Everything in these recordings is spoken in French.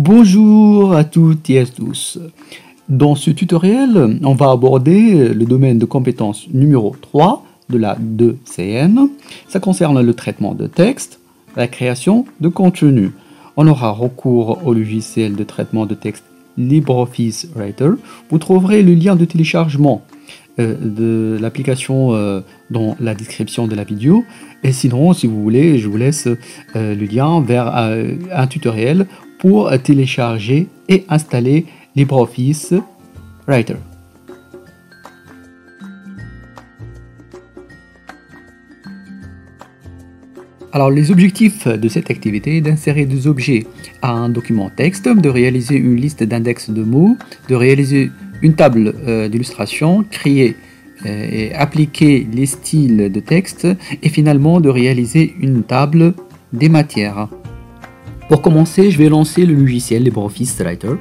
Bonjour à toutes et à tous. Dans ce tutoriel, on va aborder le domaine de compétence numéro 3 de la 2CN. Ça concerne le traitement de texte, la création de contenu. On aura recours au logiciel de traitement de texte LibreOffice Writer. Vous trouverez le lien de téléchargement de l'application dans la description de la vidéo. Et sinon, si vous voulez, je vous laisse le lien vers un tutoriel pour télécharger et installer LibreOffice Writer. Alors, les objectifs de cette activité est d'insérer des objets à un document texte, de réaliser une liste d'index de mots, de réaliser une table d'illustration, créer et appliquer les styles de texte et finalement de réaliser une table des matières. Pour commencer, je vais lancer le logiciel LibreOffice Writer.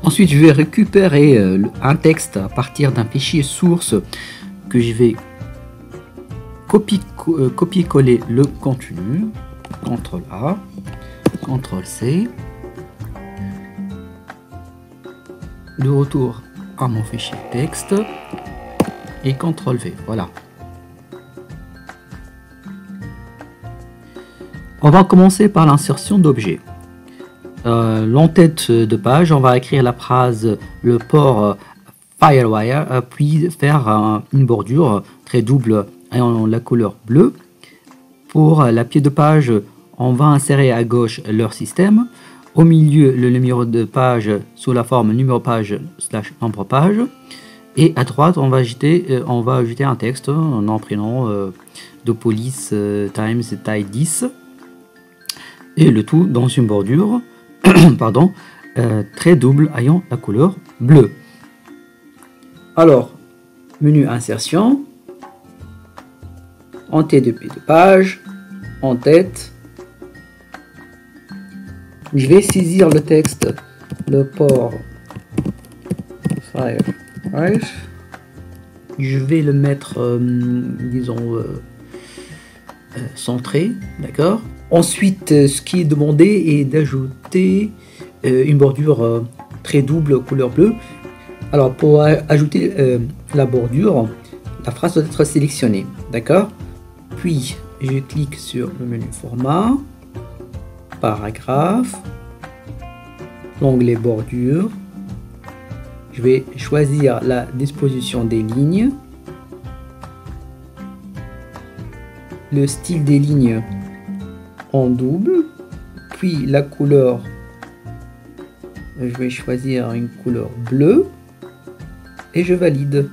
Ensuite, je vais récupérer un texte à partir d'un fichier source que je vais copier-coller le contenu. CTRL A, CTRL C. De retour à mon fichier texte et CTRL V. Voilà. On va commencer par l'insertion d'objets. L'entête de page, on va écrire la phrase le port Firewire, puis faire une bordure très double en la couleur bleue. Pour la pied de page, on va insérer à gauche leur système. Au milieu, le numéro de page sous la forme numéro page / nombre page. Et à droite, on va ajouter un texte, un nom, prénom de police times taille 10. Et le tout dans une bordure pardon, très double ayant la couleur bleue. Alors, menu insertion, en tête de pied de page, en tête. Je vais saisir le texte, le port Firewire. Je vais le mettre, disons, centré, d'accord. Ensuite, ce qui est demandé est d'ajouter une bordure très double couleur bleue. Alors, pour ajouter la bordure, la phrase doit être sélectionnée, d'accord. Puis, je clique sur le menu format, paragraphe, l'onglet bordure. Je vais choisir la disposition des lignes, le style des lignes en double, puis la couleur, je vais choisir une couleur bleue et je valide.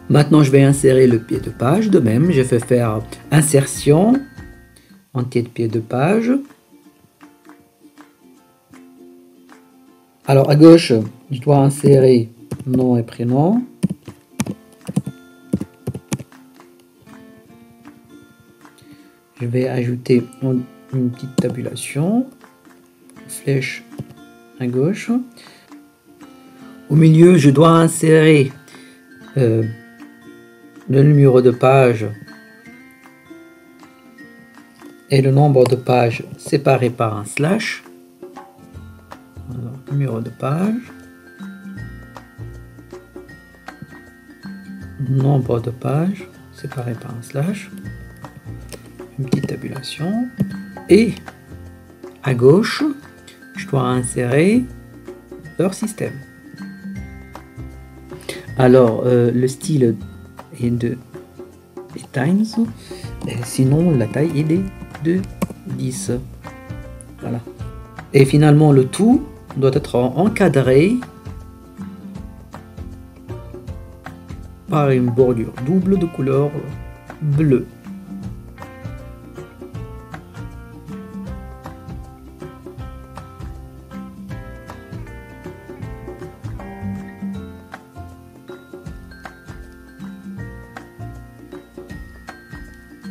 Maintenant, je vais insérer le pied de page. De même, je vais faire insertion en tête de pied de page. Alors à gauche, je dois insérer nom et prénom. Je vais ajouter une petite tabulation, flèche à gauche. Au milieu, je dois insérer le numéro de page et le nombre de pages séparés par un slash. Alors, numéro de page, nombre de pages séparés par un slash. Une petite tabulation et à gauche je dois insérer leur système. Alors le style est de times, sinon la taille est de 10. Voilà. Et finalement le tout doit être encadré par une bordure double de couleur bleue.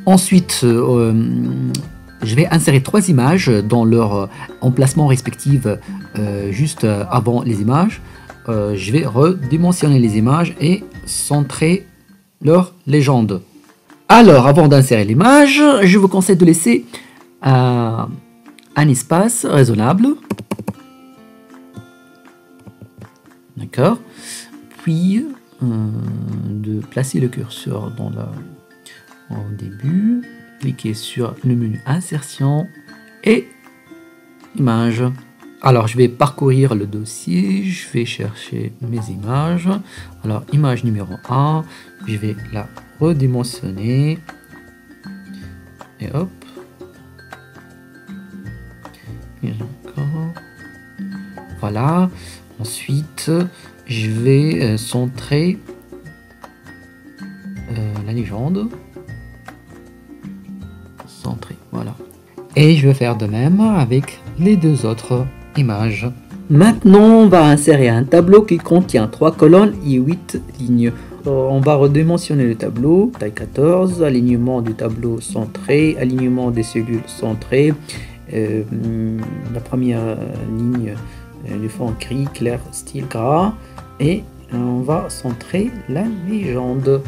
Ensuite, je vais insérer 3 images dans leur emplacement respectif juste avant les images. je vais redimensionner les images et centrer leur légende. Alors, avant d'insérer l'image, je vous conseille de laisser un espace raisonnable. D'accord. Puis, de placer le curseur au début. Cliquez sur le menu insertion et images. Alors, je vais parcourir le dossier, je vais chercher mes images. Alors, image numéro 1, je vais la redimensionner. Et hop. Et encore. Voilà. Ensuite, je vais centrer la légende. Centrer, voilà. Et je vais faire de même avec les deux autres images. Maintenant, on va insérer un tableau qui contient 3 colonnes et 8 lignes. On va redimensionner le tableau, taille 14, alignement du tableau centré, alignement des cellules centrées, la première ligne du fond gris clair style gras, et on va centrer la légende.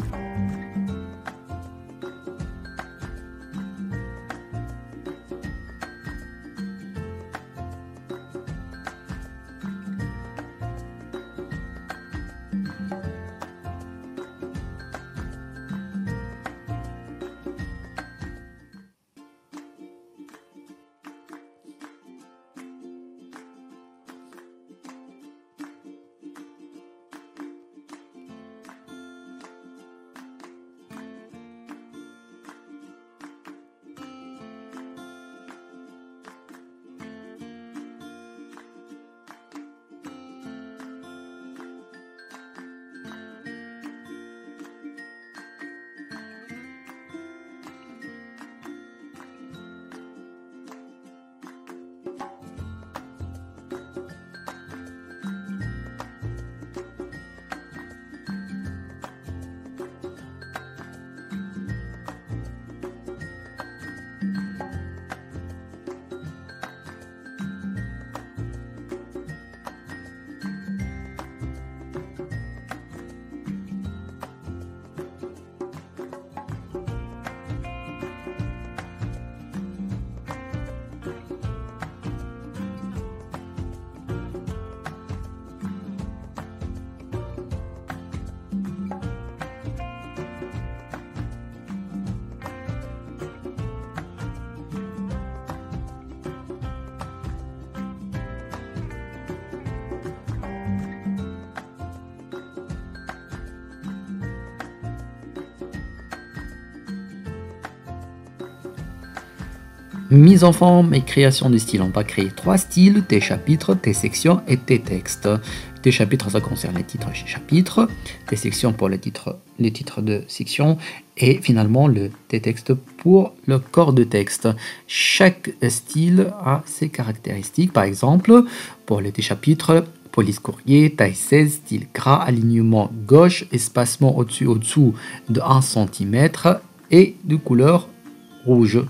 Mise en forme et création de style. On va créer 3 styles, tes chapitres, tes sections et tes textes. Tes chapitres, ça concerne les titres chez chapitres, tes sections pour les titres de section, et finalement tes textes pour le corps de texte. Chaque style a ses caractéristiques. Par exemple, pour les chapitres, police courrier, taille 16, style gras, alignement gauche, espacement au-dessous de 1 cm et de couleur rouge.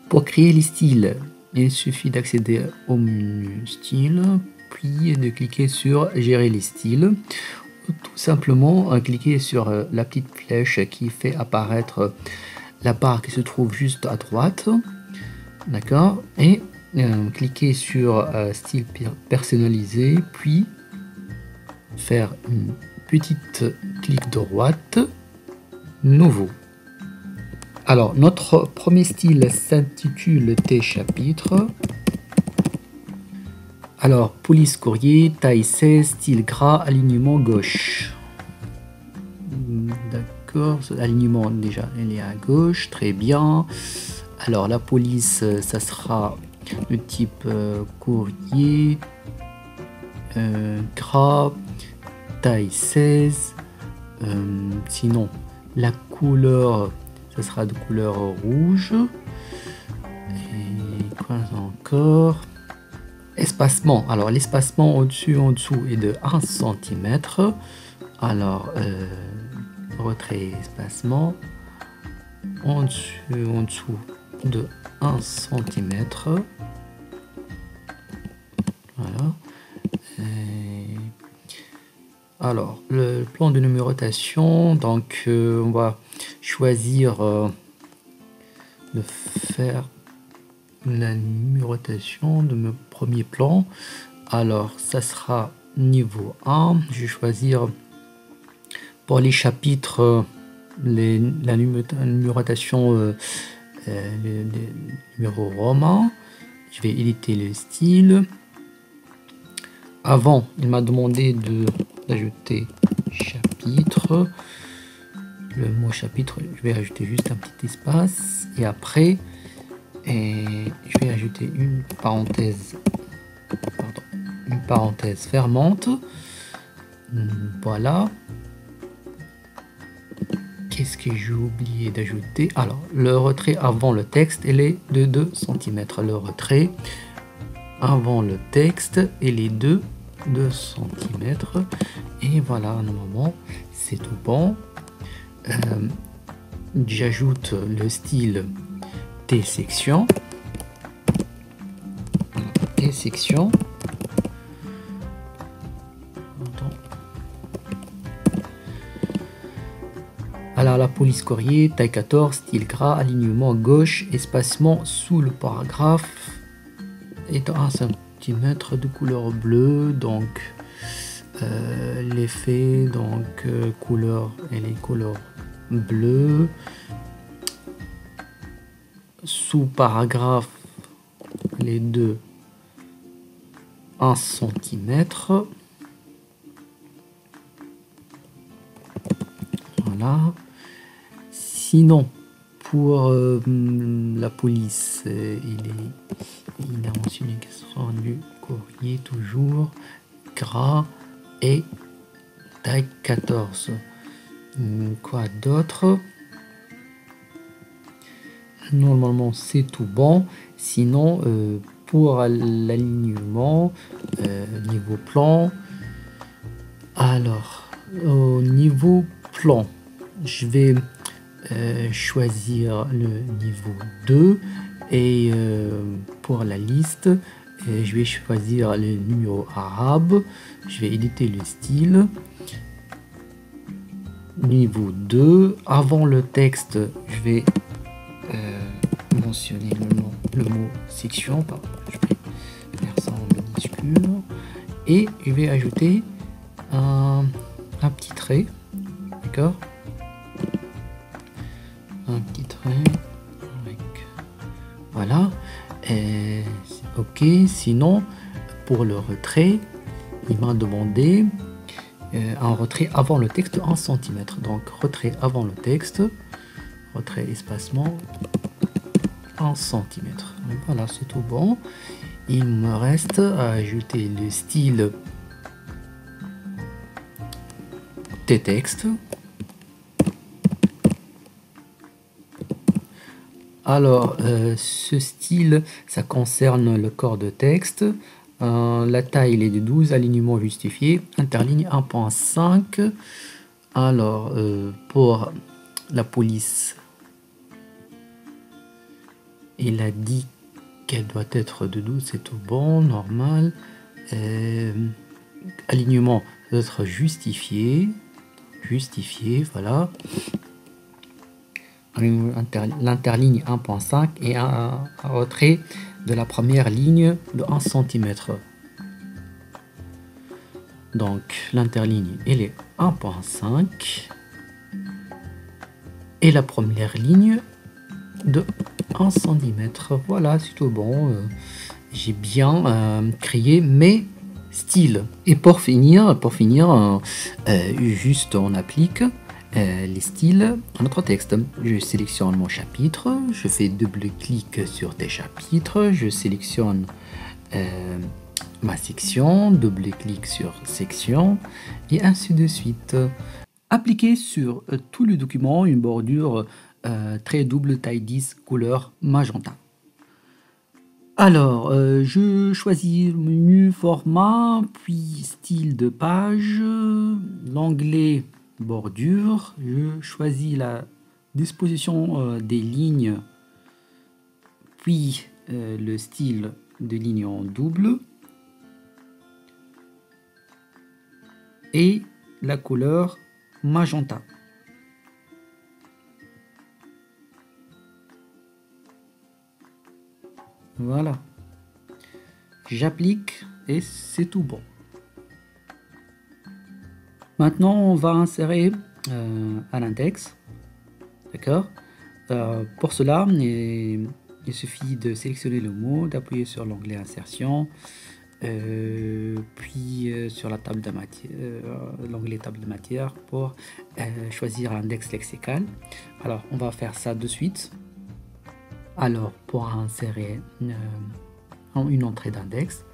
Pour créer les styles, il suffit d'accéder au menu style, puis de cliquer sur gérer les styles. Tout simplement cliquer sur la petite flèche qui fait apparaître la barre qui se trouve juste à droite. D'accord. Et cliquer sur style personnalisé, puis faire une petite clic droite, nouveau. Alors, notre premier style s'intitule tes chapitres. Alors, police courrier, taille 16, style gras, alignement gauche. D'accord, l'alignement déjà, il est à gauche, très bien. Alors, la police, ça sera le type courrier, gras, taille 16. Sinon, la couleur, ça sera de couleur rouge. Et quoi encore? Espacement. Alors, l'espacement au-dessus, en dessous est de 1 cm. Alors, retrait espacement. En dessous de 1 cm. Voilà. Et Alors, le plan de numérotation, donc on va choisir de faire la numérotation de mon premier plan. Alors, ça sera niveau 1. Je vais choisir pour les chapitres la numérotation les numéros romains. Je vais éditer le style. Avant, il m'a demandé d'ajouter chapitre. Le mot chapitre, je vais ajouter juste un petit espace. Et après, je vais ajouter une parenthèse fermante. Voilà. Qu'est-ce que j'ai oublié d'ajouter? Alors, le retrait avant le texte, il est de 2 cm. Le retrait avant le texte, il est de 2 cm. Et voilà, normalement, c'est tout bon. J'ajoute le style T-section. T-section. Alors, la police courrier, taille 14, style gras, alignement gauche, espacement sous le paragraphe est 1 cm de couleur bleue. Donc, l'effet, donc couleur, elle est couleur bleue. Sous paragraphe, les deux 1 cm. Voilà. Sinon, pour la police, il a mentionné que ce sera du courrier toujours gras et taille 14. Quoi d'autre? Normalement, c'est tout bon. Sinon, pour l'alignement, niveau plan, alors, au niveau plan, je vais choisir le niveau 2 et pour la liste, je vais choisir le numéro arabe. Je vais éditer le style. Niveau 2, avant le texte, je vais mentionner le mot section. Je vais faire ça en minuscule. Et je vais ajouter un petit trait. D'accord? Un petit trait. Voilà. C'est OK. Sinon, pour le retrait, il m'a demandé un retrait avant le texte 1 cm. Donc, retrait avant le texte. Retrait espacement 1 cm. Voilà, c'est tout bon. Il me reste à ajouter le style T-texte. Alors, ce style, ça concerne le corps de texte. La taille il est de 12, alignement justifié, interligne 1.5. Alors, pour la police, il a dit qu'elle doit être de 12, c'est tout bon, normal. Alignement doit être justifié, voilà. L'interligne 1.5 et un retrait de la première ligne de 1 cm. Donc l'interligne elle est 1.5 et la première ligne de 1 cm. Voilà, c'est tout bon. J'ai bien créé mes styles. Et pour finir, juste on applique les styles à notre texte. Je sélectionne mon chapitre, je fais double-clic sur des chapitres, je sélectionne ma section, double-clic sur section et ainsi de suite. Appliquer sur tout le document une bordure trait double taille 10 couleur magenta. Alors, je choisis le menu format, puis style de page, l'onglet bordure, je choisis la disposition des lignes, puis le style de ligne en double et la couleur magenta. Voilà. J'applique et c'est tout bon. Maintenant, on va insérer un index. D'accord. Pour cela, il suffit de sélectionner le mot, d'appuyer sur l'onglet insertion, puis sur la table de matière, l'onglet table de matière pour choisir l'index lexical. Alors, on va faire ça de suite. Alors, pour insérer une entrée d'index,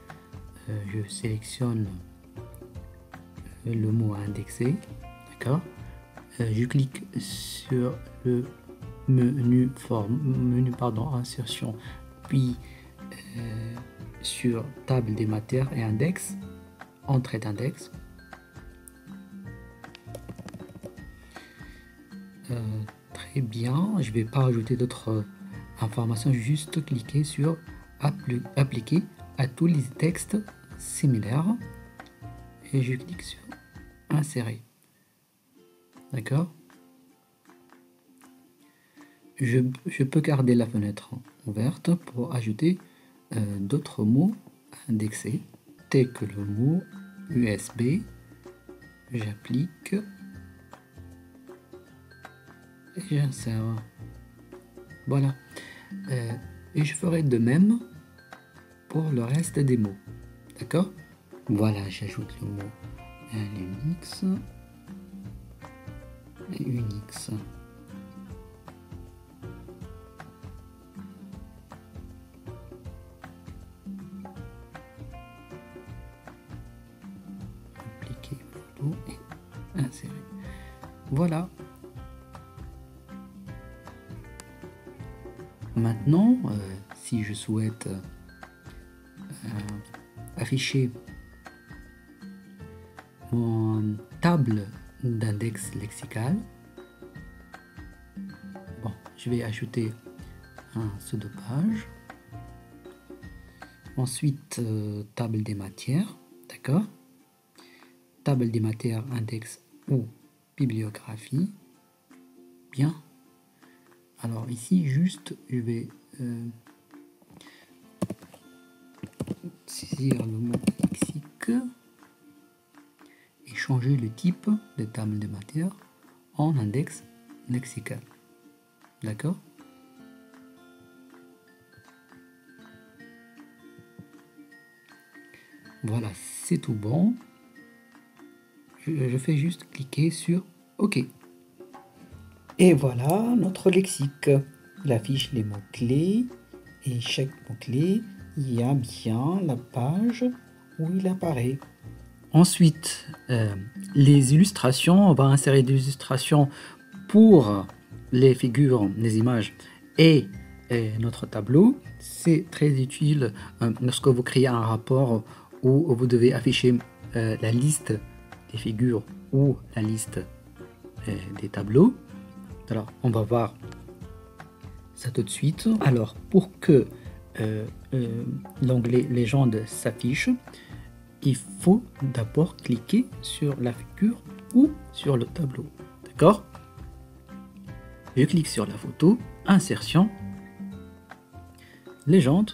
je sélectionne le mot à indexer, d'accord. Je clique sur le menu insertion, puis sur table des matières et index, entrée d'index. Très bien, je vais pas ajouter d'autres informations, juste cliquer sur appliquer à tous les textes similaires et je clique sur insérer. D'accord. Je peux garder la fenêtre ouverte pour ajouter d'autres mots indexés, tels que le mot USB. J'applique et j'insère. Voilà. Et je ferai de même pour le reste des mots. D'accord. Voilà, j'ajoute le mot Linux et Unix. Appliquer photo et insérer. Voilà. Maintenant, si je souhaite afficher mon table d'index lexical, bon, je vais ajouter un pseudo-page, ensuite table des matières, d'accord, table des matières index ou bibliographie, bien. Alors ici, juste, je vais saisir le mot lexique et changer le type de table de matière en index lexical. D'accord. Voilà, c'est tout bon. Je fais juste cliquer sur OK. Et voilà notre lexique. Il affiche les mots-clés et chaque mot-clé, il y a bien la page où il apparaît. Ensuite, les illustrations, on va insérer des illustrations pour les figures, les images et notre tableau. C'est très utile lorsque vous créez un rapport où vous devez afficher la liste des figures ou la liste des tableaux. Alors, on va voir ça tout de suite. Alors, pour que l'onglet légende s'affiche, il faut d'abord cliquer sur la figure ou sur le tableau. D'accord? Je clique sur la photo, insertion, légende.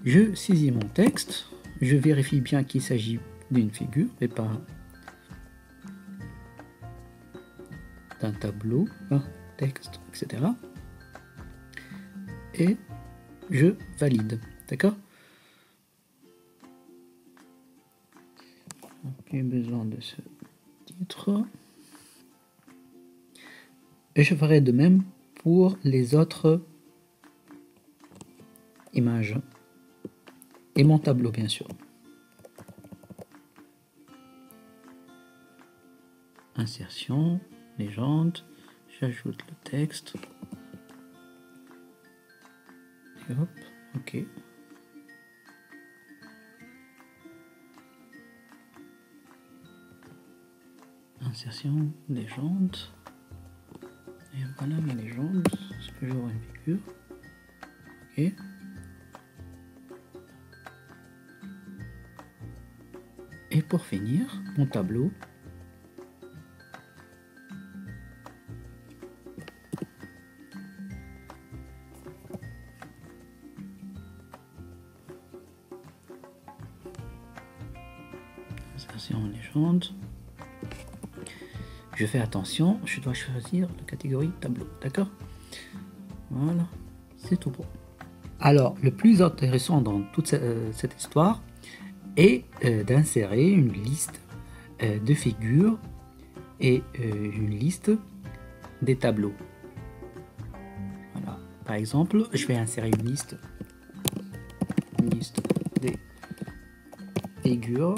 Je saisis mon texte. Je vérifie bien qu'il s'agit d'une figure et pas d'un tableau, un texte, etc. Et je valide. D'accord? J'ai besoin de ce titre. Et je ferai de même pour les autres images. Et mon tableau, bien sûr. Insertion, légende, j'ajoute le texte. Et hop, OK. Insertion, légende. Et voilà ma légende. Est-ce que j'aurai une figure? OK. Et pour finir, mon tableau. Insertion légende. Je fais attention, je dois choisir la catégorie tableau, d'accord? Voilà, c'est tout bon. Alors, le plus intéressant dans toute cette histoire est d'insérer une liste de figures et une liste des tableaux. Voilà. Par exemple, je vais insérer une liste des figures.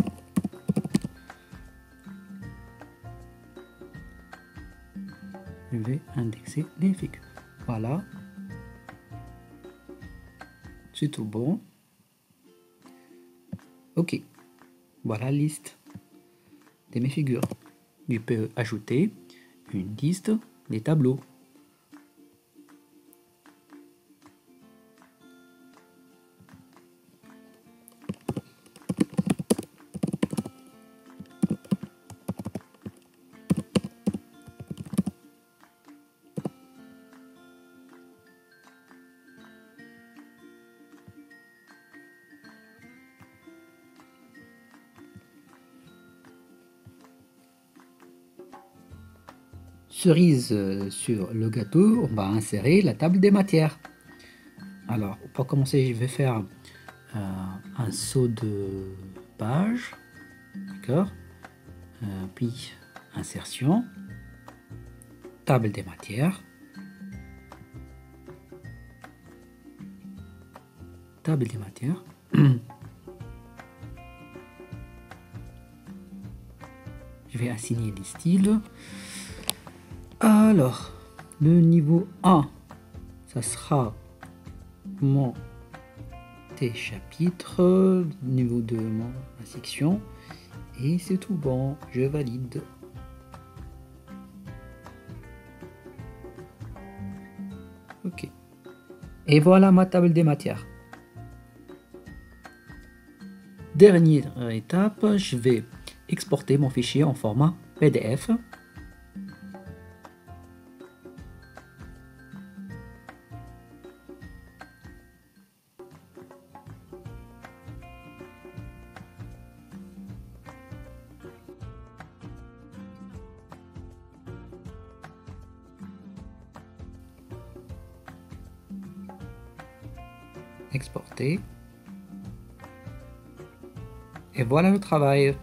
Je vais indexer les figures. Voilà. C'est tout bon. Ok. Voilà la liste de mes figures. Je peux ajouter une liste des tableaux. Cerise sur le gâteau, on va insérer la table des matières. Alors, pour commencer, je vais faire un saut de page, d'accord, puis insertion, table des matières, table des matières. Je vais assigner les styles. Alors, le niveau 1, ça sera mon chapitre, niveau 2, ma section, et c'est tout bon, je valide. Ok. Et voilà ma table des matières. Dernière étape, je vais exporter mon fichier en format PDF. Exporter. Et voilà le travail.